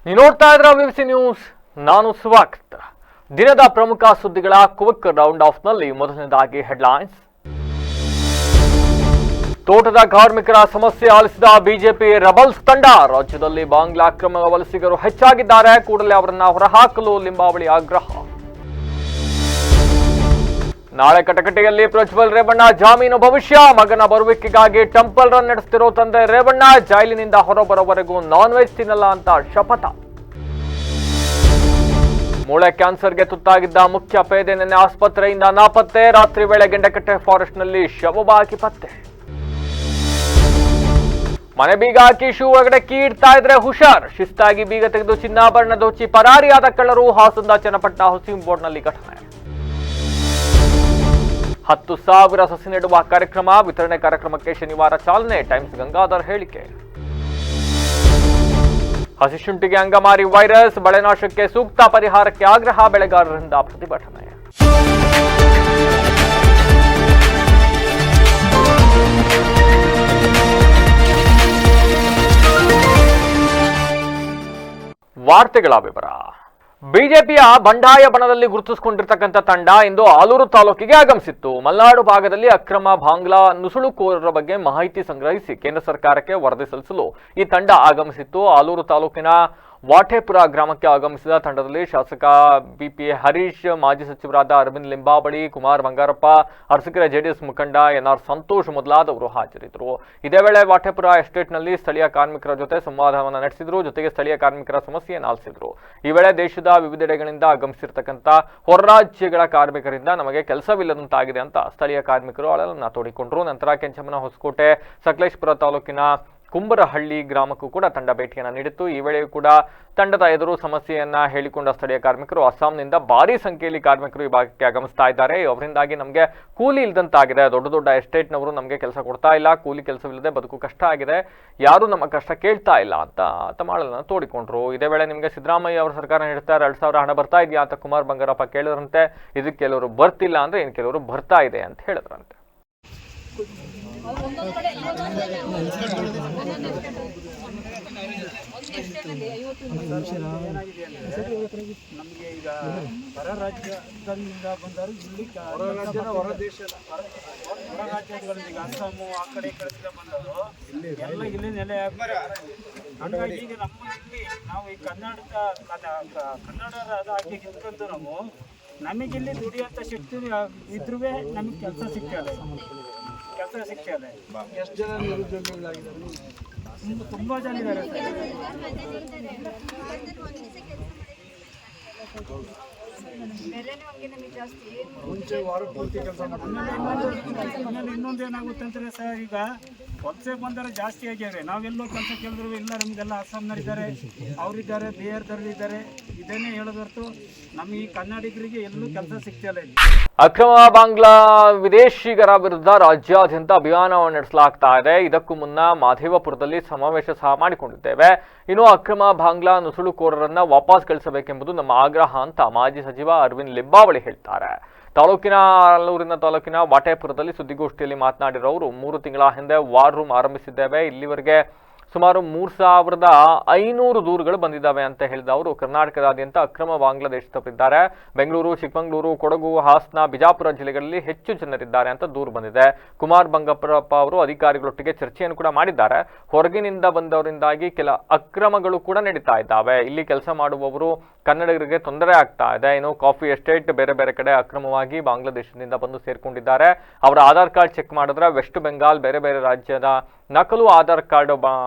ನೀವು ನೋಡ್ತಾ ಇದ್ರ ವಿವಿಸಿ ನ್ಯೂಸ್. ನಾನು ಸ್ವಾಗತ. ದಿನದ ಪ್ರಮುಖ ಸುದ್ದಿಗಳ ಕ್ವಿಕ್ ರೌಂಡ್ ಆಫ್ ನಲ್ಲಿ ಮೊದಲನೇದಾಗಿ ಹೆಡ್ಲೈನ್ಸ್. ತೋಟದ ಕಾರ್ಮಿಕರ ಸಮಸ್ಯೆ ಆಲಿಸಿದ ಬಿಜೆಪಿ ರೆಬಲ್ಸ್ ತಂಡ. ರಾಜ್ಯದಲ್ಲಿ ಬಾಂಗ್ಲಾ ಅಕ್ರಮ ವಲಸಿಗರು ಹೆಚ್ಚಾಗಿದ್ದಾರೆ, ಕೂಡಲೇ ಅವರನ್ನ ಹೊರಹಾಕಲು ಲಿಂಬಾವಳಿ ಆಗ್ರಹ. ನಾಳೆ ಕಟಕಟೆಯಲ್ಲಿ ಪ್ರಜ್ವಲ್ ರೇವಣ್ಣ ಜಾಮೀನು ಭವಿಷ್ಯ. ಮಗನ ಬರುವಿಕೆಗಾಗಿ ಟೆಂಪಲ್ ರನ್ ನಡೆಸುತ್ತಿರೋ ತಂದೆ ರೇವಣ್ಣ ಜೈಲಿನಿಂದ ಹೊರಬರೋವರೆಗೂ ನಾನ್ ವೆಜ್ ತಿನ್ನಲ್ಲ ಅಂತ ಶಪಥ. ಮೂಳೆ ಕ್ಯಾನ್ಸರ್ಗೆ ತುತ್ತಾಗಿದ್ದ ಮುಖ್ಯ ಪೇದೆ ನಿನ್ನೆ ಆಸ್ಪತ್ರೆಯಿಂದ ನಾಪತ್ತೆ. ರಾತ್ರಿ ವೇಳೆ ಗೆಂಡಕಟ್ಟೆ ಫಾರೆಸ್ಟ್ನಲ್ಲಿ ಶವವಾಗಿ ಪತ್ತೆ. ಮನೆ ಬೀಗ ಹಾಕಿ ಶೂ ಒಳಗಡೆ ಕೀ ಇಡ್ತಾ ಇದ್ರೆ ಹುಷಾರ್. ಶಿಸ್ತಾಗಿ ಬೀಗ ತೆಗೆದು ಚಿನ್ನಾಭರಣ ದೋಚಿ ಪರಾರಿಯಾದ ಕಳ್ಳರು. ಹಾಸನದ ಚನ್ನಪಟ್ಟಣ ಹೌಸಿಂಗ್ ಬೋರ್ಡ್ನಲ್ಲಿ ಘಟನೆ. 10,000 ಸಸಿ ನೆಡುವ ಕಾರ್ಯಕ್ರಮ ವಿತರಣೆ ಕಾರ್ಯಕ್ರಮಕ್ಕೆ ಶನಿವಾರ ಚಾಲನೆ. ಟೈಮ್ಸ್ ಗಂಗಾಧರ್ ಹೇಳಿಕೆ. ಹಸಿಶುಂಠಿಗೆ ಅಂಗಮಾರಿ ವೈರಸ್, ಬೆಳೆನಾಶಕ್ಕೆ ಸೂಕ್ತ ಪರಿಹಾರಕ್ಕೆ ಆಗ್ರಹ, ಬೆಳೆಗಾರರಿಂದ ಪ್ರತಿಭಟನೆ. ವಾರ್ತೆಗಳ ವಿವರ. ಬಿಜೆಪಿಯ ಬಂಡಾಯ ಬಣದಲ್ಲಿ ಗುರುತಿಸಿಕೊಂಡಿರ್ತಕ್ಕಂಥ ತಂಡ ಇಂದು ಆಲೂರು ತಾಲೂಕಿಗೆ ಆಗಮಿಸಿತ್ತು. ಮಲೆನಾಡು ಭಾಗದಲ್ಲಿ ಅಕ್ರಮ ಬಾಂಗ್ಲಾ ನುಸುಳುಕೋರರ ಬಗ್ಗೆ ಮಾಹಿತಿ ಸಂಗ್ರಹಿಸಿ ಕೇಂದ್ರ ಸರ್ಕಾರಕ್ಕೆ ವರದಿ ಸಲ್ಲಿಸಲು ಈ ತಂಡ ಆಗಮಿಸಿತ್ತು. ಆಲೂರು ತಾಲೂಕಿನ ವಾಟೇಪುರ ಗ್ರಾಮಕ್ಕೆ ಆಗಮಿಸಿದ ತಂಡದಲ್ಲಿ ಶಾಸಕ ಬಿಪಿ ಹರೀಶ್, ಮಾಜಿ ಸಚಿವರಾದ ಅರವಿಂದ್ ಲಿಂಬಾವಳಿ, ಕುಮಾರ್ ಬಂಗಾರಪ್ಪ, ಅರಸಕೆರೆ ಜೆಡಿಎಸ್ ಮುಖಂಡ ಎನ್ಆರ್ ಸಂತೋಷ್ ಮೊದಲಾದವರು ಹಾಜರಿದ್ದರು. ಇದೇ ವೇಳೆ ವಾಟೇಪುರ ಎಸ್ಟೇಟ್ನಲ್ಲಿ ಸ್ಥಳೀಯ ಕಾರ್ಮಿಕರ ಜೊತೆ ಸಂವಾದವನ್ನು ನಡೆಸಿದ್ರು. ಜೊತೆಗೆ ಸ್ಥಳೀಯ ಕಾರ್ಮಿಕರ ಸಮಸ್ಯೆಯನ್ನು ಆಲಿಸಿದ್ರು. ಈ ವೇಳೆ ದೇಶದ ವಿವಿಧೆಡೆಗಳಿಂದ ಆಗಮಿಸಿರ್ತಕ್ಕಂಥ ಹೊರ ರಾಜ್ಯಗಳ ಕಾರ್ಮಿಕರಿಂದ ನಮಗೆ ಕೆಲಸವಿಲ್ಲದಂತಾಗಿದೆ ಅಂತ ಸ್ಥಳೀಯ ಕಾರ್ಮಿಕರು ಅಳಲನ್ನ ತೋಡಿಕೊಂಡ್ರು. ನಂತರ ಕೆಂಚಮ್ಮನ ಹೊಸಕೋಟೆ, ಸಕಲೇಶಪುರ ತಾಲೂಕಿನ ಕುಂಬರಹಳ್ಳಿ ಗ್ರಾಮಕ್ಕೂ ಕೂಡ ತಂಡ ಭೇಟಿಯನ್ನು ನೀಡಿತ್ತು. ಈ ವೇಳೆಯೂ ಕೂಡ ತಂಡದ ಎದುರು ಸಮಸ್ಯೆಯನ್ನ ಹೇಳಿಕೊಂಡ ಸ್ಥಳೀಯ ಕಾರ್ಮಿಕರು ಅಸ್ಸಾಂನಿಂದ ಭಾರಿ ಸಂಖ್ಯೆಯಲ್ಲಿ ಕಾರ್ಮಿಕರು ಈ ಭಾಗಕ್ಕೆ ಆಗಮಿಸ್ತಾ ಇದ್ದಾರೆ. ಅವರಿಂದಾಗಿ ನಮಗೆ ಕೂಲಿ ಇಲ್ದಂತಾಗಿದೆ. ದೊಡ್ಡ ದೊಡ್ಡ ಎಸ್ಟೇಟ್ನವರು ನಮಗೆ ಕೆಲಸ ಕೊಡ್ತಾ ಇಲ್ಲ, ಕೂಲಿ ಕೆಲಸವಿಲ್ಲದೆ ಬದುಕು ಕಷ್ಟ ಆಗಿದೆ, ಯಾರು ನಮ್ಮ ಕಷ್ಟ ಕೇಳ್ತಾ ಇಲ್ಲ ಅಂತ ತಮ್ಮ ಅಳಲನ್ನ ತೋಡಿಕೊಂಡ್ರು. ಇದೇ ವೇಳೆ ನಿಮಗೆ ಸಿದ್ದರಾಮಯ್ಯ ಅವರ ಸರ್ಕಾರ ನೀಡ್ತಾರೆ 2,000 ಹಣ ಬರ್ತಾ ಇದೆಯಾ ಅಂತ ಕುಮಾರ್ ಬಂಗಾರಪ್ಪ ಕೇಳಿದ್ರಂತೆ. ಇದಕ್ಕೆ ಕೆಲವರು ಬರ್ತಿಲ್ಲ ಅಂದ್ರೆ ಇನ್ನು ಕೆಲವರು ಬರ್ತಾ ಇದೆ ಅಂತ ಹೇಳಿದ್ರಂತೆ. ನಮಗೆ ಈಗ ಹೊರ ರಾಜ್ಯದಿಂದ ಬಂದರು ಇಲ್ಲಿ ಹೊರ ದೇಶದ ಹೊರ ರಾಜ್ಯಗಳಲ್ಲಿ ಈಗ ಅಸ್ಸಾಮು ಆ ಕಡೆ ಕಡೆಯಿಂದ ಬಂದವರು ಎಲ್ಲ ಇಲ್ಲಿ ನೆಲೆ ಹಾಗಾಗಿ ಈಗ ನಮ್ಮಲ್ಲಿ ನಾವು ಈ ಕನ್ನಡದ ಹಾಗೆ ನಿಂತ್ಕೊಂಡು ನಾವು ನಮಗಿಲ್ಲಿ ದುಡಿಯೋಂಥ ಶಕ್ತಿ ಇದ್ರೂ ನಮಗೆ ಕೆಲಸ ಸಿಗ್ತದೆ. ಎಷ್ಟು ಜನ ನಿರುದ್ಯೋಗಿಗಳಾಗಿದ್ದಾರೆ? ತುಂಬ ಜನ ಇದ್ದಾರೆ ಮುಂಚೆ ವಾರ ಪೂರ್ತಿ ಕೆಲಸ ಮಾಡ್ತಾರೆ. ಇನ್ನೊಂದು ಏನಾಗುತ್ತೆ ಅಂದರೆ ಸರ್, ಈಗ ವಲಸೆ ಬಂದರೆ ಜಾಸ್ತಿ ಆಗ್ಯಾವೆ. ನಾವೆಲ್ಲೋ ಕೆಲಸ ಕೇಳಿದ್ರು ಇಲ್ಲ, ನಮಗೆಲ್ಲ ಅಸ್ಸಾಂನರಿದ್ದಾರೆ, ಅವರಿದ್ದಾರೆ, ಬಿಹಾರದವರಿದ್ದಾರೆ. ಇದನ್ನೇ ಹೇಳೋದು ಹೊರತು ನಮ್ಮ ಈ ಕನ್ನಡಿಗರಿಗೆ ಎಲ್ಲೂ ಕೆಲಸ ಸಿಗ್ತಿಲ್ಲ. ಇಲ್ಲಿ ಅಕ್ರಮ ಬಾಂಗ್ಲಾ ವಿದೇಶಿಗರ ವಿರುದ್ಧ ರಾಜ್ಯಾದ್ಯಂತ ಅಭಿಯಾನವನ್ನು ನಡೆಸಲಾಗ್ತಾ ಇದೆ. ಇದಕ್ಕೂ ಮುನ್ನ ಮಾದೇವಪುರದಲ್ಲಿ ಸಮಾವೇಶ ಸಹ ಮಾಡಿಕೊಂಡಿದ್ದೇವೆ. ಇನ್ನು ಅಕ್ರಮ ಬಾಂಗ್ಲಾ ನುಸುಳುಕೋರರನ್ನ ವಾಪಸ್ ಕಳಿಸಬೇಕೆಂಬುದು ನಮ್ಮ ಆಗ್ರಹ ಅಂತ ಮಾಜಿ ಸಚಿವ ಅರವಿಂದ್ ಲಿಂಬಾವಳಿ ಹೇಳ್ತಾರೆ. ಆಲೂರಿನ ತಾಲೂಕಿನ ವಾಟೇಪುರದಲ್ಲಿ ಸುದ್ದಿಗೋಷ್ಠಿಯಲ್ಲಿ ಮಾತನಾಡಿರೋರು 3 ತಿಂಗಳ ಹಿಂದೆ ವಾರ್ ರೂಮ್ ಆರಂಭಿಸಿದ್ದೇವೆ. ಇಲ್ಲಿವರೆಗೆ ಸುಮಾರು 3,500 ದೂರುಗಳು ಬಂದಿದ್ದಾವೆ ಅಂತ ಹೇಳಿದ ಅವರು, ಕರ್ನಾಟಕದಾದ್ಯಂತ ಅಕ್ರಮ ಬಾಂಗ್ಲಾದೇಶದವರಿದ್ದಾರೆ. ಬೆಂಗಳೂರು, ಚಿಕ್ಕಮಗಳೂರು, ಕೊಡಗು, ಹಾಸನ, ಬಿಜಾಪುರ ಜಿಲ್ಲೆಗಳಲ್ಲಿ ಹೆಚ್ಚು ಜನರಿದ್ದಾರೆ ಅಂತ ದೂರು ಬಂದಿದೆ. ಕುಮಾರ್ ಬಂಗಾರಪ್ಪ ಅವರು ಅಧಿಕಾರಿಗಳೊಟ್ಟಿಗೆ ಚರ್ಚೆಯನ್ನು ಕೂಡ ಮಾಡಿದ್ದಾರೆ. ಹೊರಗಿನಿಂದ ಬಂದವರಿಂದಾಗಿ ಕೆಲ ಅಕ್ರಮಗಳು ಕೂಡ ನಡೀತಾ ಇದ್ದಾವೆ. ಇಲ್ಲಿ ಕೆಲಸ ಮಾಡುವವರು ಕನ್ನಡಿಗರಿಗೆ ತೊಂದರೆ ಆಗ್ತಾ ಇದೆ. ಇನ್ನು ಕಾಫಿ ಎಸ್ಟೇಟ್ ಬೇರೆ ಬೇರೆ ಕಡೆ ಅಕ್ರಮವಾಗಿ ಬಾಂಗ್ಲಾದೇಶದಿಂದ ಬಂದು ಸೇರ್ಕೊಂಡಿದ್ದಾರೆ. ಅವರ ಆಧಾರ್ ಕಾರ್ಡ್ ಚೆಕ್ ಮಾಡಿದ್ರೆ ವೆಸ್ಟ್ ಬೆಂಗಾಲ್, ಬೇರೆ ಬೇರೆ ರಾಜ್ಯದ ನಕಲು ಆಧಾರ್ ಕಾರ್ಡ್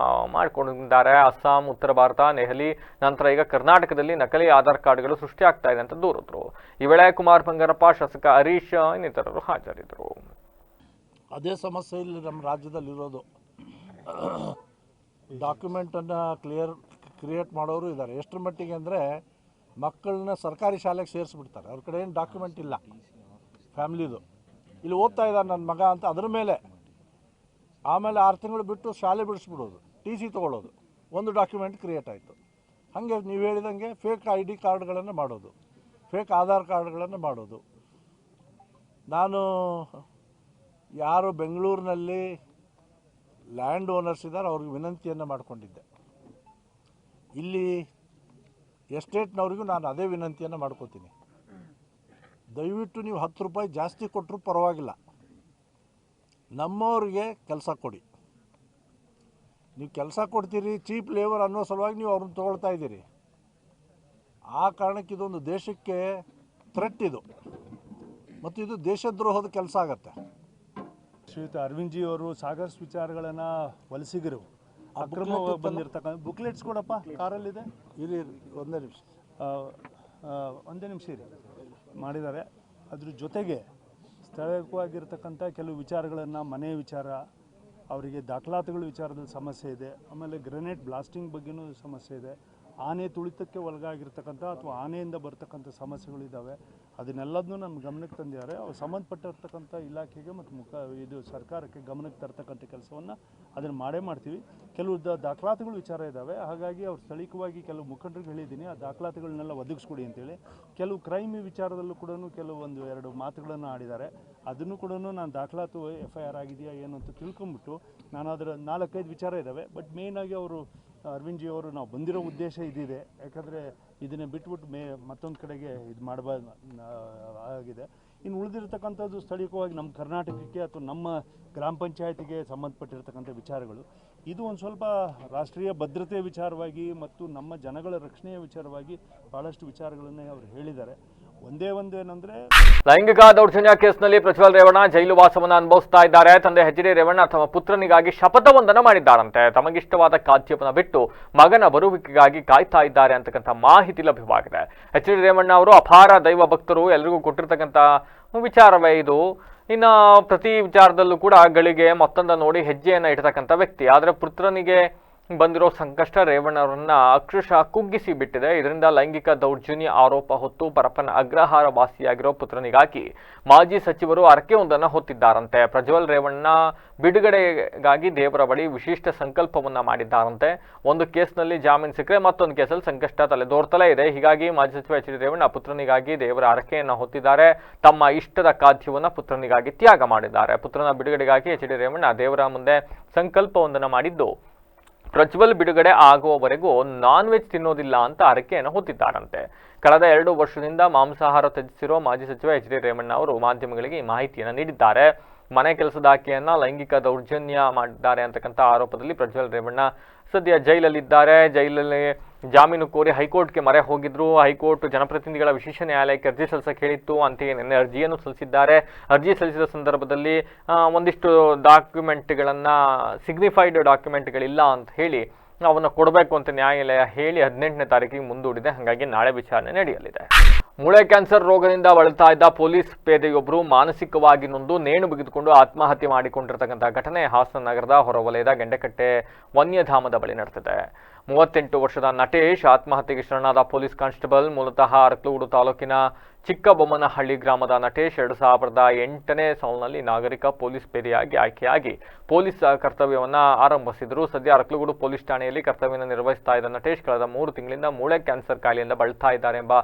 ಮಾಡಿಕೊಂಡಿದ್ದಾರೆ. ಅಸ್ಸಾಂ, ಉತ್ತರ ಭಾರತ, ದೆಹಲಿ, ನಂತರ ಈಗ ಕರ್ನಾಟಕದಲ್ಲಿ ನಕಲಿ ಆಧಾರ್ ಕಾರ್ಡ್ಗಳು ಸೃಷ್ಟಿ ಆಗ್ತಾ ಇದೆ ಅಂತ ದೂರಿದ್ರು. ಈ ವೇಳೆ ಕುಮಾರ್ ಬಂಗಾರಪ್ಪ, ಶಾಸಕ ಹರೀಶ್ ಇನ್ನಿತರರು ಹಾಜರಿದ್ದರು. ಅದೇ ಸಮಸ್ಯೆ ಇಲ್ಲಿ ನಮ್ಮ ರಾಜ್ಯದಲ್ಲಿರೋದು. ಡಾಕ್ಯುಮೆಂಟನ್ನು ಕ್ರಿಯೇಟ್ ಮಾಡೋರು ಇದ್ದಾರೆ. ಎಷ್ಟರ ಮಟ್ಟಿಗೆ ಅಂದರೆ ಮಕ್ಕಳನ್ನ ಸರ್ಕಾರಿ ಶಾಲೆಗೆ ಸೇರಿಸ್ಬಿಡ್ತಾರೆ. ಅವ್ರ ಕಡೆ ಏನು ಡಾಕ್ಯುಮೆಂಟ್ ಇಲ್ಲ ಫ್ಯಾಮ್ಲಿದು. ಇಲ್ಲಿ ಓದ್ತಾ ಇದ್ದಾರೆ ನನ್ನ ಮಗ ಅಂತ ಅದ್ರ ಮೇಲೆ ಆಮೇಲೆ 6 ತಿಂಗಳು ಬಿಟ್ಟು ಶಾಲೆ ಬಿಡಿಸ್ಬಿಡೋದು, TC ತೊಗೊಳ್ಳೋದು, ಒಂದು ಡಾಕ್ಯುಮೆಂಟ್ ಕ್ರಿಯೇಟ್ ಆಯಿತು. ಹಾಗೆ ನೀವು ಹೇಳಿದಂಗೆ ಫೇಕ್ ID ಕಾರ್ಡ್ಗಳನ್ನು ಮಾಡೋದು, ಫೇಕ್ ಆಧಾರ್ ಕಾರ್ಡ್ಗಳನ್ನು ಮಾಡೋದು. ನಾನು ಯಾರು ಬೆಂಗಳೂರಿನಲ್ಲಿ ಲ್ಯಾಂಡ್ ಓನರ್ಸ್ ಇದ್ದಾರೆ ಅವ್ರಿಗೆ ವಿನಂತಿಯನ್ನು ಮಾಡಿಕೊಂಡಿದ್ದೆ. ಇಲ್ಲಿ ಎಸ್ಟೇಟ್ನವ್ರಿಗೂ ನಾನು ಅದೇ ವಿನಂತಿಯನ್ನು ಮಾಡ್ಕೋತೀನಿ, ದಯವಿಟ್ಟು ನೀವು 10 ರೂಪಾಯಿ ಜಾಸ್ತಿ ಕೊಟ್ಟರು ಪರವಾಗಿಲ್ಲ, ನಮ್ಮವ್ರಿಗೆ ಕೆಲಸ ಕೊಡಿ. ನೀವು ಕೆಲಸ ಕೊಡ್ತೀರಿ, ಚೀಪ್ ಲೇಬರ್ ಅನ್ನೋ ಸಲುವಾಗಿ ನೀವು ಅವ್ರನ್ನ ತೊಗೊಳ್ತಾ ಇದ್ದೀರಿ. ಆ ಕಾರಣಕ್ಕೆ ಇದೊಂದು ದೇಶಕ್ಕೆ ಥ್ರೆಟ್ ಇದು, ಮತ್ತು ಇದು ದೇಶದ್ರೋಹದ ಕೆಲಸ ಆಗತ್ತೆ. ಶ್ರೀಯುತ ಅರವಿಂದ್ ಜಿ ಅವರು ಸಾಕಷ್ಟು ವಿಚಾರಗಳನ್ನು ವಲಸಿಗರು ಅಕ್ರಮವಾಗಿ ಬಂದಿರತಕ್ಕಂಥ ಬುಕ್ಲೆಟ್ಸ್ ಕೊಡಪ್ಪ ಕಾರಲ್ಲಿದೆ, ಇರಿ ಒಂದೇ ನಿಮಿಷ ಇರಿ ಮಾಡಿದ್ದಾರೆ. ಅದ್ರ ಜೊತೆಗೆ ಸ್ಥಳೀಯವಾಗಿರ್ತಕ್ಕಂಥ ಕೆಲವು ವಿಚಾರಗಳನ್ನು, ಮನೆ ವಿಚಾರ, ಅವರಿಗೆ ದಾಖಲಾತಿಗಳ ವಿಚಾರದಲ್ಲಿ ಸಮಸ್ಯೆ ಇದೆ, ಆಮೇಲೆ ಗ್ರೆನೇಡ್ ಬ್ಲಾಸ್ಟಿಂಗ್ ಬಗ್ಗೆನೂ ಸಮಸ್ಯೆ ಇದೆ, ಆನೆ ತುಳಿತಕ್ಕೆ ಒಳಗಾಗಿರ್ತಕ್ಕಂಥ ಅಥವಾ ಆನೆಯಿಂದ ಬರ್ತಕ್ಕಂಥ ಸಮಸ್ಯೆಗಳಿದ್ದಾವೆ. ಅದನ್ನೆಲ್ಲದನ್ನೂ ನಮ್ಮ ಗಮನಕ್ಕೆ ತಂದಿದ್ದಾರೆ. ಅವ್ರು ಸಂಬಂಧಪಟ್ಟಿರ್ತಕ್ಕಂಥ ಇಲಾಖೆಗೆ ಮತ್ತು ಇದು ಸರ್ಕಾರಕ್ಕೆ ಗಮನಕ್ಕೆ ತರ್ತಕ್ಕಂಥ ಕೆಲಸವನ್ನು ಅದನ್ನು ಮಾಡ್ತೀವಿ. ಕೆಲವು ದಾಖಲಾತಿಗಳು ವಿಚಾರ ಇದ್ದಾವೆ, ಹಾಗಾಗಿ ಅವ್ರು ಸ್ಥಳೀಯವಾಗಿ ಕೆಲವು ಮುಖಂಡರಿಗೆ ಹೇಳಿದ್ದೀನಿ, ಆ ದಾಖಲಾತಿಗಳನ್ನೆಲ್ಲ ಒದಗಿಸ್ಕೊಡಿ ಅಂತೇಳಿ. ಕೆಲವು ಕ್ರೈಮ್ ವಿಚಾರದಲ್ಲೂ ಕೂಡ ಕೆಲವೊಂದು 2 ಮಾತುಗಳನ್ನು ಆಡಿದ್ದಾರೆ. ಅದನ್ನು ಕೂಡ ನಾನು ದಾಖಲಾತು FIR ಆಗಿದೆಯಾ ಏನು ಅಂತ ತಿಳ್ಕೊಂಬಿಟ್ಟು ನಾನು ಅದರ 4-5 ವಿಚಾರ ಇದ್ದಾವೆ. ಬಟ್ ಮೇಯ್ನಾಗಿ ಅವರು ಅರವಿಂದ್ ಜಿ ಅವರು ನಾವು ಬಂದಿರೋ ಉದ್ದೇಶ ಇದಿದೆ, ಯಾಕಂದರೆ ಇದನ್ನು ಬಿಟ್ಬಿಟ್ಟು ಮತ್ತೊಂದು ಕಡೆಗೆ ಇದು ಮಾಡಬಾರ್ದು ಆಗಿದೆ. ಇನ್ನು ಉಳಿದಿರ್ತಕ್ಕಂಥದ್ದು ಸ್ಥಳೀಯವಾಗಿ ನಮ್ಮ ಕರ್ನಾಟಕಕ್ಕೆ ಅಥವಾ ನಮ್ಮ ಗ್ರಾಮ ಪಂಚಾಯತಿಗೆ ಸಂಬಂಧಪಟ್ಟಿರ್ತಕ್ಕಂಥ ವಿಚಾರಗಳು. ಇದು ಒಂದು ಸ್ವಲ್ಪ ರಾಷ್ಟ್ರೀಯ ಭದ್ರತೆ ವಿಚಾರವಾಗಿ ಮತ್ತು ನಮ್ಮ ಜನಗಳ ರಕ್ಷಣೆಯ ವಿಚಾರವಾಗಿ ಭಾಳಷ್ಟು ವಿಚಾರಗಳನ್ನೇ ಅವರು ಹೇಳಿದ್ದಾರೆ. ಒಂದೇನಂದರೆ ಲೈಂಗಿಕ ದೌರ್ಜನ್ಯ ಕೇಸ್ನಲ್ಲಿ ಪ್ರಜ್ವಲ್ ರೇವಣ್ಣ ಜೈಲು ವಾಸವನ್ನು ಅನುಭವಿಸ್ತಾ ಇದ್ದಾರೆ. ತಂದೆ HD ರೇವಣ್ಣ ತಮ್ಮ ಪುತ್ರನಿಗಾಗಿ ಶಪಥವೊಂದನ್ನು ಮಾಡಿದ್ದಾರಂತೆ. ತಮಗಿಷ್ಟವಾದ ಖಾದ್ಯವನ್ನು ಬಿಟ್ಟು ಮಗನ ಬರುವಿಕೆಗಾಗಿ ಕಾಯ್ತಾ ಇದ್ದಾರೆ ಅಂತಕ್ಕಂಥ ಮಾಹಿತಿ ಲಭ್ಯವಾಗಿದೆ. HD ರೇವಣ್ಣ ಅವರು ಅಪಾರ ದೈವ ಭಕ್ತರು, ಎಲ್ರಿಗೂ ಕೊಟ್ಟಿರ್ತಕ್ಕಂಥ ವಿಚಾರವೇ ಇದು. ಇನ್ನು ಪ್ರತಿ ವಿಚಾರದಲ್ಲೂ ಕೂಡ ಗಳಿಗೆ ಮತ್ತೊಂದು ನೋಡಿ ಹೆಜ್ಜೆಯನ್ನು ಇಡ್ತಕ್ಕಂಥ ವ್ಯಕ್ತಿ. ಆದರೆ ಪುತ್ರನಿಗೆ ಬಂದಿರೋ ಸಂಕಷ್ಟ ರೇವಣ್ಣವರನ್ನ ಅಕ್ಷರಶಃ ಕುಗ್ಗಿಸಿ ಬಿಟ್ಟಿದೆ. ಇದರಿಂದ ಲೈಂಗಿಕ ದೌರ್ಜನ್ಯ ಆರೋಪ ಹೊತ್ತು ಪರಪ್ಪನ ಅಗ್ರಹಾರ ವಾಸಿಯಾಗಿರೋ ಪುತ್ರನಿಗಾಗಿ ಮಾಜಿ ಸಚಿವರು ಹರಕೆಯೊಂದನ್ನು ಹೊತ್ತಿದ್ದಾರಂತೆ. ಪ್ರಜ್ವಲ್ ರೇವಣ್ಣ ಬಿಡುಗಡೆಗಾಗಿ ದೇವರ ಬಳಿ ವಿಶಿಷ್ಟ ಸಂಕಲ್ಪವನ್ನ ಮಾಡಿದ್ದಾರಂತೆ. ಒಂದು ಕೇಸ್ನಲ್ಲಿ ಜಾಮೀನು ಸಿಕ್ಕರೆ ಮತ್ತೊಂದು ಕೇಸಲ್ಲಿ ಸಂಕಷ್ಟ ತಲೆದೋರ್ತಲೇ ಇದೆ. ಹೀಗಾಗಿ ಮಾಜಿ ಸಚಿವ HD ರೇವಣ್ಣ ಪುತ್ರನಿಗಾಗಿ ದೇವರ ಹರಕೆಯನ್ನು ಹೊತ್ತಿದ್ದಾರೆ. ತಮ್ಮ ಇಷ್ಟದ ಖಾದ್ಯವನ್ನ ಪುತ್ರನಿಗಾಗಿ ತ್ಯಾಗ ಮಾಡಿದ್ದಾರೆ. ಪುತ್ರನ ಬಿಡುಗಡೆಗಾಗಿ HD ರೇವಣ್ಣ ದೇವರ ಮುಂದೆ ಸಂಕಲ್ಪವೊಂದನ್ನು ಮಾಡಿದ್ದು, ಪ್ರಜ್ವಲ್ ಬಿಡುಗಡೆ ಆಗುವವರೆಗೂ ನಾನ್ ವೆಜ್ ತಿನ್ನೋದಿಲ್ಲ ಅಂತ ಹರಕೆಯನ್ನು ಹೊತ್ತಿದ್ದಾರಂತೆ. ಕಳೆದ 2 ವರ್ಷದಿಂದ ಮಾಂಸಾಹಾರ ತ್ಯಜಿಸಿರೋ ಮಾಜಿ ಸಚಿವ HD ರೇವಣ್ಣ ಅವರು ಮಾಧ್ಯಮಗಳಿಗೆ ಈ ಮಾಹಿತಿಯನ್ನು ನೀಡಿದ್ದಾರೆ. ಮನೆ ಕೆಲಸದ ಆಕೆಯನ್ನ ಲೈಂಗಿಕ ದೌರ್ಜನ್ಯ ಮಾಡಿದ್ದಾರೆ ಅಂತಕ್ಕಂಥ ಆರೋಪದಲ್ಲಿ ಪ್ರಜ್ವಲ್ ರೇವಣ್ಣ ಸದ್ಯ ಜೈಲಲ್ಲಿದ್ದಾರೆ. ಜೈಲಲ್ಲಿ ಜಾಮೀನು ಕೋರಿ ಹೈಕೋರ್ಟ್ಗೆ ಮೊರೆ ಹೋಗಿದ್ರು. ಹೈಕೋರ್ಟ್ ಜನಪ್ರತಿನಿಧಿಗಳ ವಿಶೇಷ ನ್ಯಾಯಾಲಯಕ್ಕೆ ಅರ್ಜಿ ಸಲ್ಲಿಸಕ್ಕೆ ಹೇಳಿತ್ತು. ಅಂತೆಯೇ ನಿನ್ನೆ ಅರ್ಜಿಯನ್ನು ಸಲ್ಲಿಸಿದ್ದಾರೆ. ಅರ್ಜಿ ಸಲ್ಲಿಸಿದ ಸಂದರ್ಭದಲ್ಲಿ ಒಂದಿಷ್ಟು ಡಾಕ್ಯುಮೆಂಟ್ಗಳನ್ನು, ಸಿಗ್ನಿಫೈಡ್ ಡಾಕ್ಯುಮೆಂಟ್ಗಳಿಲ್ಲ ಅಂತ ಹೇಳಿ ಅವನ್ನು ಕೊಡಬೇಕು ಅಂತ ನ್ಯಾಯಾಲಯ ಹೇಳಿ 18ನೇ ತಾರೀಕಿಗೆ ಮುಂದೂಡಿದೆ. ಹಾಗಾಗಿ ನಾಳೆ ವಿಚಾರಣೆ ನಡೆಯಲಿದೆ. ಮೂಳೆ ಕ್ಯಾನ್ಸರ್ ರೋಗದಿಂದ ಬಳಲ್ತಾ ಇದ್ದ ಪೊಲೀಸ್ ಪೇದೆಯೊಬ್ಬರು ಮಾನಸಿಕವಾಗಿ ನೊಂದು ನೇಣು ಬಿಗಿದುಕೊಂಡು ಆತ್ಮಹತ್ಯೆ ಮಾಡಿಕೊಂಡಿರತಕ್ಕಂಥ ಘಟನೆ ಹಾಸನ ನಗರದ ಹೊರವಲಯದ ಗೆಂಡೆಕಟ್ಟೆ ವನ್ಯಧಾಮದ ಬಳಿ ನಡೆದಿದೆ. 38 ವರ್ಷದ ನಟೇಶ್ ಆತ್ಮಹತ್ಯೆಗೆ ಶರಣಾದ ಪೊಲೀಸ್ ಕಾನ್ಸ್ಟೇಬಲ್. ಮೂಲತಃ ಅರಕಲಗೂಡು ತಾಲೂಕಿನ ಚಿಕ್ಕಬೊಮ್ಮನಹಳ್ಳಿ ಗ್ರಾಮದ ನಟೇಶ್ 2008ನೇ ಸಾಲಿನಲ್ಲಿ ನಾಗರಿಕ ಪೊಲೀಸ್ ಪೇದೆಯಾಗಿ ಆಯ್ಕೆಯಾಗಿ ಪೊಲೀಸ್ ಕರ್ತವ್ಯವನ್ನು ಆರಂಭಿಸಿದರು. ಸದ್ಯ ಅರಕಲಗೂಡು ಪೊಲೀಸ್ ಠಾಣೆಯಲ್ಲಿ ಕರ್ತವ್ಯ ನಿರ್ವಹಿಸ್ತಾ ಇದ್ದ ನಟೇಶ್ ಕಳೆದ 3 ತಿಂಗಳಿಂದ ಮೂಳೆ ಕ್ಯಾನ್ಸರ್ ಕಾಯಿಲೆಯಿಂದ ಬಳಲ್ತಾ ಇದ್ದಾರೆ ಎಂಬ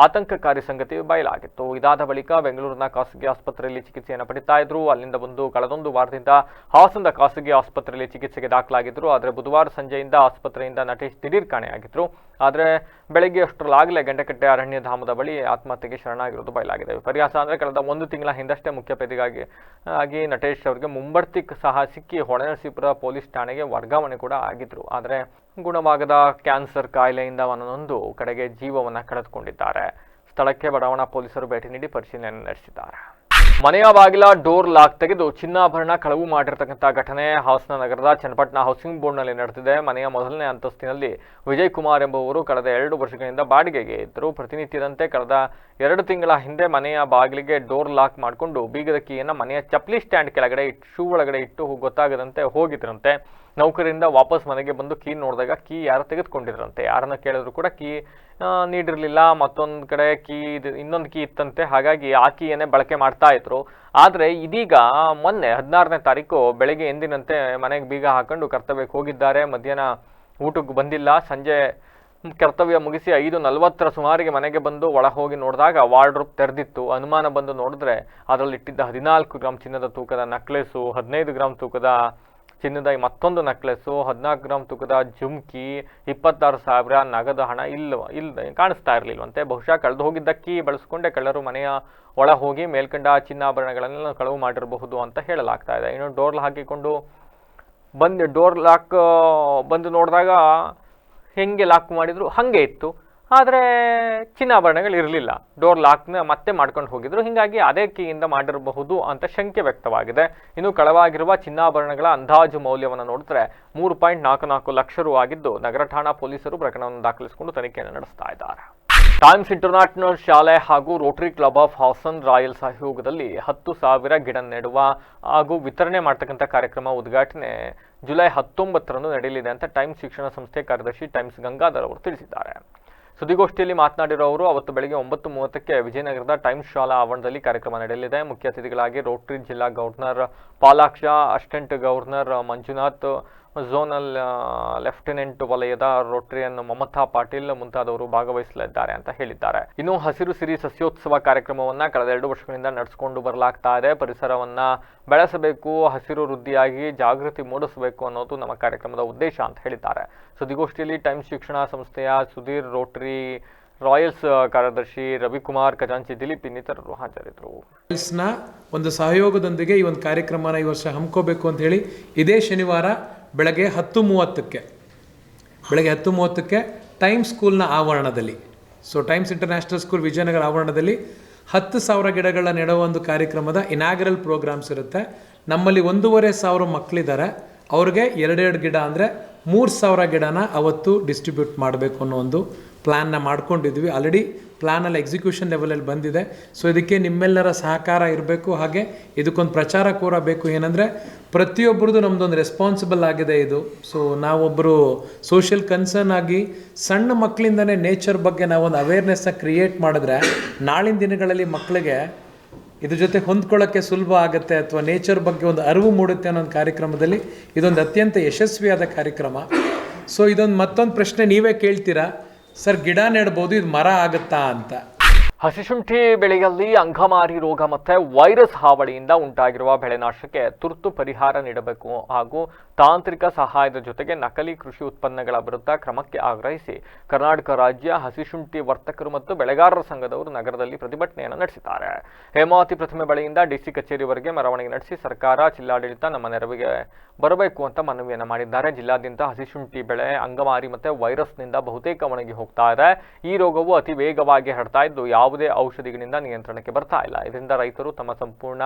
ಆತಂಕಕಾರಿ ಸಂಗತಿ ಬಯಲಾಗಿತ್ತು. ಇದಾದ ಬಳಿಕ ಬೆಂಗಳೂರಿನ ಖಾಸಗಿ ಆಸ್ಪತ್ರೆಯಲ್ಲಿ ಚಿಕಿತ್ಸೆಯನ್ನು ಪಡಿತಾ ಇದ್ರು. ಅಲ್ಲಿಂದ ಬಂದು ಕಳೆದೊಂದು ವಾರದಿಂದ ಹಾಸನದ ಖಾಸಗಿ ಆಸ್ಪತ್ರೆಯಲ್ಲಿ ಚಿಕಿತ್ಸೆಗೆ ದಾಖಲಾಗಿದ್ದರು. ಆದರೆ ಬುಧವಾರ ಸಂಜೆಯಿಂದ ಆಸ್ಪತ್ರೆಯಿಂದ ನಟೇಶ್ ದಿಢೀರ್ ಕಾಣೆಯಾಗಿದ್ರು. ಆದರೆ ಬೆಳಗ್ಗೆ ಅಷ್ಟರಲ್ಲಾಗಲೇ ಗೆಂಡೆಕಟ್ಟೆ ಅರಣ್ಯಧಾಮದ ಬಳಿ ಆತ್ಮಹತ್ಯೆಗೆ ಶರಣಾಗಿರೋದು ಬಯಲಾಗಿದೆ. ವಿಪರ್ಯಾಸ ಅಂದರೆ ಕಳೆದ 1 ತಿಂಗಳ ಹಿಂದಷ್ಟೇ ಮುಖ್ಯ ಪೇದೆಗಾಗಿ ನಟೇಶ್ ಅವರಿಗೆ ಮುಂಬಡ್ತಿ ಸಹ ಸಿಕ್ಕಿ ಹೊಳೆನರಸೀಪುರ ಪೊಲೀಸ್ ಠಾಣೆಗೆ ವರ್ಗಾವಣೆ ಕೂಡ ಆಗಿದ್ರು. ಆದರೆ ಗುಣವಾಗದ ಕ್ಯಾನ್ಸರ್ ಕಾಯಿಲೆಯಿಂದ ಅವನೊಂದು ಕಡೆಗೆ ಜೀವವನ್ನು ಕಳೆದುಕೊಂಡಿದ್ದಾರೆ. ಸ್ಥಳಕ್ಕೆ ಬಡಾವಣಾ ಪೊಲೀಸರು ಭೇಟಿ ನೀಡಿ ಪರಿಶೀಲನೆ ನಡೆಸಿದ್ದಾರೆ. ಮನೆಯ ಬಾಗಿಲ ಡೋರ್ ಲಾಕ್ ತೆಗೆದು ಚಿನ್ನಾಭರಣ ಕಳವು ಮಾಡಿರ್ತಕ್ಕಂಥ ಘಟನೆ ಹಾಸನ ನಗರದ ಚನ್ನಪಟ್ಟಣ ಹೌಸಿಂಗ್ ಬೋರ್ಡ್ನಲ್ಲಿ ನಡೆದಿದೆ. ಮನೆಯ ಮೊದಲನೇ ಅಂತಸ್ತಿನಲ್ಲಿ ವಿಜಯ್ ಕುಮಾರ್ ಎಂಬುವರು ಕಳೆದ 2 ವರ್ಷಗಳಿಂದ ಬಾಡಿಗೆಗೆ ಇದ್ದರು. ಪ್ರತಿನಿತ್ಯದಂತೆ ಕಳೆದ 2 ತಿಂಗಳ ಹಿಂದೆ ಮನೆಯ ಬಾಗಿಲಿಗೆ ಡೋರ್ ಲಾಕ್ ಮಾಡಿಕೊಂಡು ಬೀಗದ ಕೀಯನ್ನು ಮನೆಯ ಚಪ್ಪಲಿ ಸ್ಟ್ಯಾಂಡ್ ಕೆಳಗಡೆ ಶೂ ಒಳಗಡೆ ಇಟ್ಟು ಗೊತ್ತಾಗದಂತೆ ಹೋಗಿದ್ರಂತೆ. ನೌಕರಿಂದ ವಾಪಸ್ ಮನೆಗೆ ಬಂದು ಕೀ ನೋಡಿದಾಗ ಕೀ ಯಾರು ತೆಗೆದುಕೊಂಡಿದ್ರಂತೆ. ಯಾರನ್ನ ಕೇಳಿದ್ರು ಕೂಡ ಕೀ ನೀಡಿರಲಿಲ್ಲ. ಮತ್ತೊಂದು ಕಡೆ ಇನ್ನೊಂದು ಕೀ ಇತ್ತಂತೆ. ಹಾಗಾಗಿ ಆ ಕೀಯನ್ನೇ ಬಳಕೆ ಮಾಡ್ತಾ ಇದ್ರು. ಆದರೆ ಇದೀಗ ಮೊನ್ನೆ 16ನೇ ತಾರೀಕು ಬೆಳಗ್ಗೆ ಎಂದಿನಂತೆ ಮನೆಗೆ ಬೀಗ ಹಾಕೊಂಡು ಕರ್ತವ್ಯಕ್ಕೆ ಹೋಗಿದ್ದಾರೆ. ಮಧ್ಯಾಹ್ನ ಊಟಕ್ಕೆ ಬಂದಿಲ್ಲ. ಸಂಜೆ ಕರ್ತವ್ಯ ಮುಗಿಸಿ 5:40 ಸುಮಾರಿಗೆ ಮನೆಗೆ ಬಂದು ಒಳ ಹೋಗಿ ನೋಡಿದಾಗ ವಾರ್ಡ್ರೋಬ್ ತೆರೆದಿತ್ತು. ಅನುಮಾನ ಬಂದು ನೋಡಿದ್ರೆ ಅದರಲ್ಲಿ ಇಟ್ಟಿದ್ದ 14 ಗ್ರಾಂ ಚಿನ್ನದ ತೂಕದ ನಕ್ಲೆಸು, 15 ಗ್ರಾಂ ತೂಕದ ಚಿನ್ನದ ಮತ್ತೊಂದು ನೆಕ್ಲೆಸ್ಸು, 14 ಗ್ರಾಂ ತೂಕದ ಜುಮ್ಕಿ, 26,000 ನಗದು ಹಣ ಕಾಣಿಸ್ತಾ ಇರಲಿಲ್ವಂತೆ. ಬಹುಶಃ ಕಳೆದು ಹೋಗಿದ್ದ ಕೀ ಬಳಸಿಕೊಂಡೇ ಕಳ್ಳರು ಮನೆಯ ಒಳ ಹೋಗಿ ಮೇಲ್ಕಂಡ ಚಿನ್ನಾಭರಣಗಳನ್ನೆಲ್ಲ ಕಳವು ಮಾಡಿರಬಹುದು ಅಂತ ಹೇಳಲಾಗ್ತಾ ಇದೆ. ಇನ್ನು ಡೋರ್ ಹಾಕಿಕೊಂಡು ಡೋರ್ ಲಾಕ್ ಬಂದು ನೋಡಿದಾಗ ಹೆಂಗೆ ಲಾಕ್ ಮಾಡಿದ್ರು ಹಾಗೆ ಇತ್ತು, ಆದರೆ ಚಿನ್ನಾಭರಣಗಳು ಇರಲಿಲ್ಲ. ಡೋರ್ ಲಾಕ್ನ ಮತ್ತೆ ಮಾಡ್ಕೊಂಡು ಹೋಗಿದ್ರು, ಹೀಗಾಗಿ ಅದೇ ಕೀಯಿಂದ ಮಾಡಿರಬಹುದು ಅಂತ ಶಂಕೆ ವ್ಯಕ್ತವಾಗಿದೆ. ಇನ್ನು ಕಳವಾಗಿರುವ ಚಿನ್ನಾಭರಣಗಳ ಅಂದಾಜು ಮೌಲ್ಯವನ್ನು ನೋಡಿದ್ರೆ 3.44 ಲಕ್ಷ ರು ಆಗಿದ್ದು, ನಗರ ಠಾಣಾ ಪೊಲೀಸರು ಪ್ರಕರಣವನ್ನು ದಾಖಲಿಸಿಕೊಂಡು ತನಿಖೆಯನ್ನು ನಡೆಸ್ತಾ ಇದ್ದಾರೆ. ಟೈಮ್ಸ್ ಇಂಟರ್ನ್ಯಾಷನಲ್ ಶಾಲೆ ಹಾಗೂ Rotary Club of Hassan Royal ಸಹಯೋಗದಲ್ಲಿ 10,000 ಗಿಡ ನೆಡುವ ಹಾಗೂ ವಿತರಣೆ ಮಾಡ್ತಕ್ಕಂಥ ಕಾರ್ಯಕ್ರಮ ಉದ್ಘಾಟನೆ ಜುಲೈ 19ರಂದು ನಡೆಯಲಿದೆ ಅಂತ ಟೈಮ್ಸ್ ಶಿಕ್ಷಣ ಸಂಸ್ಥೆ ಕಾರ್ಯದರ್ಶಿ ಟೈಮ್ಸ್ ಗಂಗಾಧರ್ ಅವರು ತಿಳಿಸಿದ್ದಾರೆ. ಸುದ್ದಿಗೋಷ್ಠಿಯಲ್ಲಿ ಮಾತನಾಡಿರೋ ಅವರು ಅವತ್ತು ಬೆಳಗ್ಗೆ 9:30ಕ್ಕೆ ವಿಜಯನಗರದ ಟೈಮ್ಸ್ ಶಾಲಾ ಆವರಣದಲ್ಲಿ ಕಾರ್ಯಕ್ರಮ ನಡೆಯಲಿದೆ. ಮುಖ್ಯ ಅತಿಥಿಗಳಾಗಿ ರೋಟರಿ ಜಿಲ್ಲಾ governor Palaksha, assistant governor Manjunath, zonal lieutenant ವಲಯದ ರೋಟರಿಯನ್ ಮಮತಾ ಪಾಟೀಲ್ ಮುಂತಾದವರು ಭಾಗವಹಿಸಲಿದ್ದಾರೆ ಅಂತ ಹೇಳಿದ್ದಾರೆ. ಇನ್ನು ಹಸಿರು ಸಿರಿ ಸಸ್ಯೋತ್ಸವ ಕಾರ್ಯಕ್ರಮವನ್ನ ಕಳೆದ 2 ವರ್ಷಗಳಿಂದ ನಡೆಸಿಕೊಂಡು ಬರಲಾಗ್ತಾ ಇದೆ. ಪರಿಸರವನ್ನ ಬೆಳೆಸಬೇಕು, ಹಸಿರು ವೃದ್ಧಿಯಾಗಿ ಜಾಗೃತಿ ಮೂಡಿಸಬೇಕು ಅನ್ನೋದು ನಮ್ಮ ಕಾರ್ಯಕ್ರಮದ ಉದ್ದೇಶ ಅಂತ ಹೇಳಿದ್ದಾರೆ. ಸುದ್ದಿಗೋಷ್ಠಿಯಲ್ಲಿ ಟೈಮ್ಸ್ ಶಿಕ್ಷಣ ಸಂಸ್ಥೆಯ ಸುಧೀರ್, ರೋಟರಿ ರಾಯಲ್ಸ್ ಕಾರ್ಯದರ್ಶಿ ರವಿಕುಮಾರ್, ಖಜಾಂಚಿ ದಿಲೀಪ್ ಇನ್ನಿತರರು ಹಾಜರಿದ್ದರು. ನ ಒಂದು ಸಹಯೋಗದೊಂದಿಗೆ ಈ ಒಂದು ಕಾರ್ಯಕ್ರಮನ ಈ ವರ್ಷ ಹಮ್ಮಿಕೋಬೇಕು ಅಂತ ಹೇಳಿ ಇದೇ ಶನಿವಾರ ಬೆಳಗ್ಗೆ 10:30ಕ್ಕೆ ಟೈಮ್ ಸ್ಕೂಲ್ನ ಆವರಣದಲ್ಲಿ, ಟೈಮ್ಸ್ ಇಂಟರ್ನ್ಯಾಷನಲ್ ಸ್ಕೂಲ್ ವಿಜಯನಗರ ಆವರಣದಲ್ಲಿ 10,000 ಗಿಡಗಳ ನೆಡುವ ಒಂದು ಕಾರ್ಯಕ್ರಮದ ಇನಾಗರಲ್ ಪ್ರೋಗ್ರಾಮ್ಸ್ ಇರುತ್ತೆ. ನಮ್ಮಲ್ಲಿ 1,500 ಮಕ್ಕಳಿದ್ದಾರೆ, ಅವ್ರಿಗೆ 2 ಗಿಡ ಅಂದರೆ 3,000 ಗಿಡನ ಅವತ್ತು ಡಿಸ್ಟ್ರಿಬ್ಯೂಟ್ ಮಾಡಬೇಕು ಅನ್ನೋ ಒಂದು ಪ್ಲ್ಯಾನ್ನ ಮಾಡ್ಕೊಂಡಿದ್ವಿ. ಆಲ್ರೆಡಿ ಪ್ಲ್ಯಾನಲ್ಲಿ ಎಕ್ಸಿಕ್ಯೂಷನ್ ಲೆವೆಲಲ್ಲಿ ಬಂದಿದೆ. ಇದಕ್ಕೆ ನಿಮ್ಮೆಲ್ಲರ ಸಹಕಾರ ಇರಬೇಕು. ಹಾಗೆ ಇದಕ್ಕೊಂದು ಪ್ರಚಾರ ಕೂಡ ಬೇಕು. ಏನಂದರೆ ಪ್ರತಿಯೊಬ್ಬರದು ನಮ್ಮದೊಂದು ರೆಸ್ಪಾನ್ಸಿಬಲ್ ಆಗಿದೆ ಇದು. ನಾವೊಬ್ಬರು ಸೋಷಿಯಲ್ ಕನ್ಸರ್ನ್ ಆಗಿ ಸಣ್ಣ ಮಕ್ಕಳಿಂದನೇ ನೇಚರ್ ಬಗ್ಗೆ ನಾವೊಂದು ಅವೇರ್ನೆಸ್ನ ಕ್ರಿಯೇಟ್ ಮಾಡಿದ್ರೆ ನಾಳಿನ ದಿನಗಳಲ್ಲಿ ಮಕ್ಕಳಿಗೆ ಇದ್ರ ಜೊತೆ ಹೊಂದ್ಕೊಳ್ಳೋಕ್ಕೆ ಸುಲಭ ಆಗುತ್ತೆ, ಅಥವಾ ನೇಚರ್ ಬಗ್ಗೆ ಒಂದು ಅರಿವು ಮೂಡುತ್ತೆ ಅನ್ನೋ ಒಂದು ಕಾರ್ಯಕ್ರಮದಲ್ಲಿ ಇದೊಂದು ಅತ್ಯಂತ ಯಶಸ್ವಿಯಾದ ಕಾರ್ಯಕ್ರಮ. ಇದೊಂದು ಮತ್ತೊಂದು ಪ್ರಶ್ನೆ ನೀವೇ ಕೇಳ್ತೀರಾ, ಸರ್ ಗಿಡ ನೆಡ್ಬೋದು, ಇದು ಮರ ಆಗುತ್ತಾ ಅಂತ. ಹಸಿಶುಂಠಿ ಬೆಳೆಯಲ್ಲಿ ಅಂಗಮಾರಿ ರೋಗ ಮತ್ತು ವೈರಸ್ ಹಾವಳಿಯಿಂದ ಉಂಟಾಗಿರುವ ಬೆಳೆನಾಶಕ್ಕೆ ತುರ್ತು ಪರಿಹಾರ ನೀಡಬೇಕು ಹಾಗೂ ತಾಂತ್ರಿಕ ಸಹಾಯದ ಜೊತೆಗೆ ನಕಲಿ ಕೃಷಿ ಉತ್ಪನ್ನಗಳ ವಿರುದ್ಧ ಕ್ರಮಕ್ಕೆ ಆಗ್ರಹಿಸಿ ಕರ್ನಾಟಕ ರಾಜ್ಯ ಹಸಿಶುಂಠಿ ವರ್ತಕರು ಮತ್ತು ಬೆಳೆಗಾರರ ಸಂಘದವರು ನಗರದಲ್ಲಿ ಪ್ರತಿಭಟನೆಯನ್ನು ನಡೆಸಿದ್ದಾರೆ. ಹೇಮಾವತಿ ಪ್ರತಿಮೆ ಬಳಿಯಿಂದ ಡಿಸಿ ಕಚೇರಿವರೆಗೆ ಮೆರವಣಿಗೆ ನಡೆಸಿ ಸರ್ಕಾರ, ಜಿಲ್ಲಾಡಳಿತ ನಮ್ಮ ನೆರವಿಗೆ ಬರಬೇಕು ಅಂತ ಮನವಿಯನ್ನು ಮಾಡಿದ್ದಾರೆ. ಜಿಲ್ಲಾದ್ಯಂತ ಹಸಿಶುಂಠಿ ಬೆಳೆ ಅಂಗಮಾರಿ ಮತ್ತು ವೈರಸ್ನಿಂದ ಬಹುತೇಕ ಒಣಗಿ ಹೋಗ್ತಾ ಇದೆ. ಈ ರೋಗವು ಅತಿ ವೇಗವಾಗಿ ಹರಡ್ತಾ ಇದ್ದು ಯಾವುದೇ ಔಷಧಿಗಳಿಂದ ನಿಯಂತ್ರಣಕ್ಕೆ ಬರ್ತಾ ಇಲ್ಲ. ಇದರಿಂದ ರೈತರು ತಮ್ಮ ಸಂಪೂರ್ಣ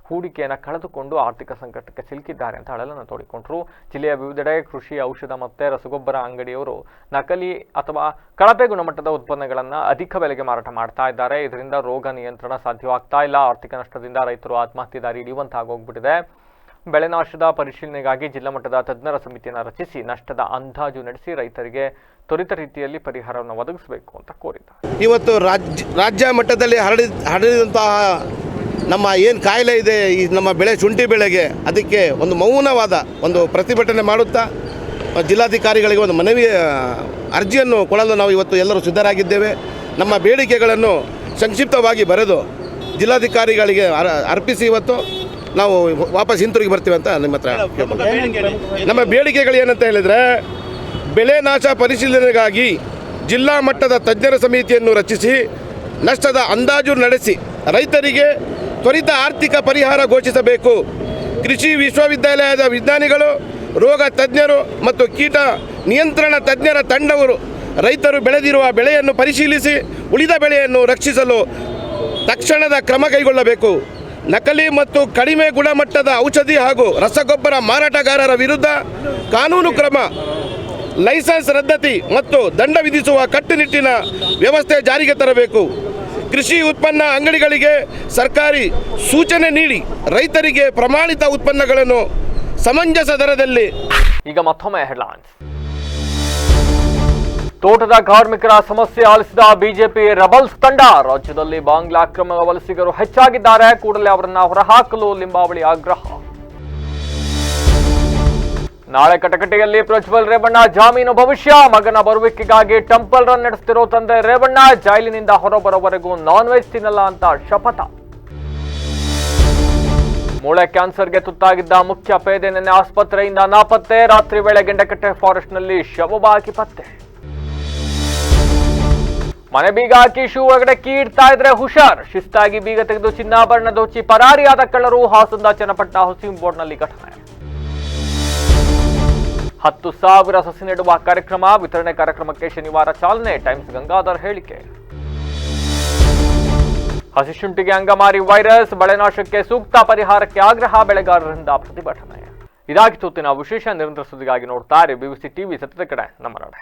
ಹೂಡಿಕೆಯನ್ನು ಕಳೆದುಕೊಂಡು ಆರ್ಥಿಕ ಸಂಕಟಕ್ಕೆ ಸಿಲುಕಿದ್ದಾರೆ ಅಂತ ಅಳಲನ್ನು ತೋಡಿಕೊಂಡರು. ಜಿಲ್ಲೆಯ ವಿವಿಧೆಡೆ ಕೃಷಿ ಔಷಧ ಮತ್ತು ರಸಗೊಬ್ಬರ ಅಂಗಡಿಯವರು ನಕಲಿ ಅಥವಾ ಕಳಪೆ ಗುಣಮಟ್ಟದ ಉತ್ಪನ್ನಗಳನ್ನು ಅಧಿಕ ಬೆಲೆಗೆ ಮಾರಾಟ ಮಾಡ್ತಾ ಇದ್ದಾರೆ. ಇದರಿಂದ ರೋಗ ನಿಯಂತ್ರಣ ಸಾಧ್ಯವಾಗ್ತಾ ಇಲ್ಲ. ಆರ್ಥಿಕ ನಷ್ಟದಿಂದ ರೈತರು ಆತ್ಮಹತ್ಯೆ ದಾರಿ ಹಿಡಿಯುವಂತಾಗೋಗ್ಬಿಟ್ಟಿದೆ. ಬೆಳೆನಾಶದ ಪರಿಶೀಲನೆಗಾಗಿ ಜಿಲ್ಲಾ ಮಟ್ಟದ ತಜ್ಞರ ಸಮಿತಿಯನ್ನು ರಚಿಸಿ ನಷ್ಟದ ಅಂದಾಜು ನಡೆಸಿ ರೈತರಿಗೆ ತ್ವರಿತ ರೀತಿಯಲ್ಲಿ ಪರಿಹಾರವನ್ನು ಒದಗಿಸಬೇಕು ಅಂತ ಕೋರಿದ್ದಾರೆ. ಇವತ್ತು ರಾಜ್ಯ ಮಟ್ಟದಲ್ಲಿ ಹರಡಿದಂತಹ ನಮ್ಮ ಏನು ಕಾಯಿಲೆ ಇದೆ ಈ ನಮ್ಮ ಬೆಳೆ ಶುಂಠಿ ಬೆಳೆಗೆ, ಅದಕ್ಕೆ ಒಂದು ಮೌನವಾದ ಒಂದು ಪ್ರತಿಭಟನೆ ಮಾಡುತ್ತಾ ಜಿಲ್ಲಾಧಿಕಾರಿಗಳಿಗೆ ಒಂದು ಮನವಿ ಅರ್ಜಿಯನ್ನು ಕೊಡಲು ನಾವು ಇವತ್ತು ಎಲ್ಲರೂ ಸಿದ್ಧರಾಗಿದ್ದೇವೆ. ನಮ್ಮ ಬೇಡಿಕೆಗಳನ್ನು ಸಂಕ್ಷಿಪ್ತವಾಗಿ ಬರೆದು ಜಿಲ್ಲಾಧಿಕಾರಿಗಳಿಗೆ ಅರ್ಪಿಸಿ ಇವತ್ತು ನಾವು ವಾಪಸ್ ಹಿಂತಿರುಗಿ ಬರ್ತೀವಿ ಅಂತ ನಿಮ್ಮ ಹತ್ರ. ನಮ್ಮ ಬೇಡಿಕೆಗಳು ಏನಂತ ಹೇಳಿದರೆ, ಬೆಳೆ ನಾಶ ಪರಿಶೀಲನೆಗಾಗಿ ಜಿಲ್ಲಾ ಮಟ್ಟದ ತಜ್ಞರ ಸಮಿತಿಯನ್ನು ರಚಿಸಿ ನಷ್ಟದ ಅಂದಾಜು ನಡೆಸಿ ರೈತರಿಗೆ ತ್ವರಿತ ಆರ್ಥಿಕ ಪರಿಹಾರ ಘೋಷಿಸಬೇಕು. ಕೃಷಿ ವಿಶ್ವವಿದ್ಯಾಲಯದ ವಿಜ್ಞಾನಿಗಳು, ರೋಗ ತಜ್ಞರು ಮತ್ತು ಕೀಟ ನಿಯಂತ್ರಣ ತಜ್ಞರ ತಂಡವರು ರೈತರು ಬೆಳೆದಿರುವ ಬೆಳೆಯನ್ನು ಪರಿಶೀಲಿಸಿ ಉಳಿದ ಬೆಳೆಯನ್ನು ರಕ್ಷಿಸಲು ತಕ್ಷಣದ ಕ್ರಮ ಕೈಗೊಳ್ಳಬೇಕು. ನಕಲಿ ಮತ್ತು ಕಡಿಮೆ ಗುಣಮಟ್ಟದ ಔಷಧಿ ಹಾಗೂ ರಸಗೊಬ್ಬರ ಮಾರಾಟಗಾರರ ವಿರುದ್ಧ ಕಾನೂನು ಕ್ರಮ, ಲೈಸೆನ್ಸ್ ರದ್ದತಿ ಮತ್ತು ದಂಡ ವಿಧಿಸುವ ಕಟ್ಟುನಿಟ್ಟಿನ ವ್ಯವಸ್ಥೆ ಜಾರಿಗೆ ತರಬೇಕು. ಕೃಷಿ ಉತ್ಪನ್ನ ಅಂಗಡಿಗಳಿಗೆ ಸರ್ಕಾರಿ ಸೂಚನೆ ನೀಡಿ ರೈತರಿಗೆ ಪ್ರಮಾಣಿತ ಉತ್ಪನ್ನಗಳನ್ನು ಸಮಂಜಸ ದರದಲ್ಲಿ. ಈಗ ಮತ್ತೊಮ್ಮೆ ಹೆಡ್ಲೈನ್ಸ್. ತೋಟದ ಕಾರ್ಮಿಕರ ಸಮಸ್ಯೆ ಆಲಿಸಿದ ಬಿಜೆಪಿ ರೆಬಲ್ಸ್ ತಂಡ. ರಾಜ್ಯದಲ್ಲಿ ಬಾಂಗ್ಲಾ ಅಕ್ರಮ ವಲಸಿಗರು ಹೆಚ್ಚಾಗಿದ್ದಾರೆ, ಕೂಡಲೇ ಅವರನ್ನ ಹೊರಹಾಕಲು ಲಿಂಬಾವಳಿ ಆಗ್ರಹ. ನಾಳೆ ಕಟಕಟೆಯಲ್ಲಿ ಪ್ರಜ್ವಲ್ ರೇವಣ್ಣ ಜಾಮೀನು ಭವಿಷ್ಯ. ಮಗನ ಬರುವಿಕೆಗಾಗಿ ಟೆಂಪಲ್ ರನ್ ನಡೆಸುತ್ತಿರೋ ತಂದೆ ರೇವಣ್ಣ ಜೈಲಿನಿಂದ ಹೊರಬರೋವರೆಗೂ ನಾನ್ ವೆಜ್ ತಿನ್ನಲ್ಲ ಅಂತ ಶಪಥ. ಮೂಳೆ ಕ್ಯಾನ್ಸರ್ಗೆ ತುತ್ತಾಗಿದ್ದ ಮುಖ್ಯ ಪೇದೆ ನಿನ್ನೆ ಆಸ್ಪತ್ರೆಯಿಂದ ನಾಪತ್ತೆ. ರಾತ್ರಿ ವೇಳೆ ಗೆಂಡಕಟ್ಟೆ ಫಾರೆಸ್ಟ್ನಲ್ಲಿ ಶವವಾಗಿ ಪತ್ತೆ. ಮನೆ ಬೀಗ ಹಾಕಿ ಶೂ ಒಳಗಡೆ ಕೀ ಇಡ್ತಾ ಇದ್ರೆ ಹುಷಾರ್. ಶಿಸ್ತಾಗಿ ಬೀಗ ತೆಗೆದು ಚಿನ್ನಾಭರಣ ದೋಚಿ ಪರಾರಿಯಾದ ಕಳ್ಳರು. ಹಾಸನದ ಚನ್ನಪಟ್ಟಣ ಹೌಸಿಂಗ್ ಬೋರ್ಡ್ನಲ್ಲಿ ಘಟನೆ. 10,000 ಸಸಿ ನೆಡುವ ಕಾರ್ಯಕ್ರಮ ವಿತರಣೆ ಕಾರ್ಯಕ್ರಮಕ್ಕೆ ಶನಿವಾರ ಚಾಲನೆ. ಟೈಮ್ಸ್ ಗಂಗಾಧರ್ ಹೇಳಿಕೆ. ಹಸಿಶುಂಠಿಗೆ ಅಂಗಮಾರಿ ವೈರಸ್, ಬೆಳೆನಾಶಕ್ಕೆ ಸೂಕ್ತ ಪರಿಹಾರಕ್ಕೆ ಆಗ್ರಹ, ಬೆಳೆಗಾರರಿಂದ ಪ್ರತಿಭಟನೆ. ಇದಾಗಿತ್ತು ಹೊತ್ತಿನ ವಿಶೇಷ. ನಿರಂತರ ಸುದ್ದಿಗಾಗಿ ನೋಡ್ತಾ ಇರಿ BBC ಟಿವಿ, ಸತ್ಯದ ಕಡೆ ನಮ್ಮ ನಾಡೆ.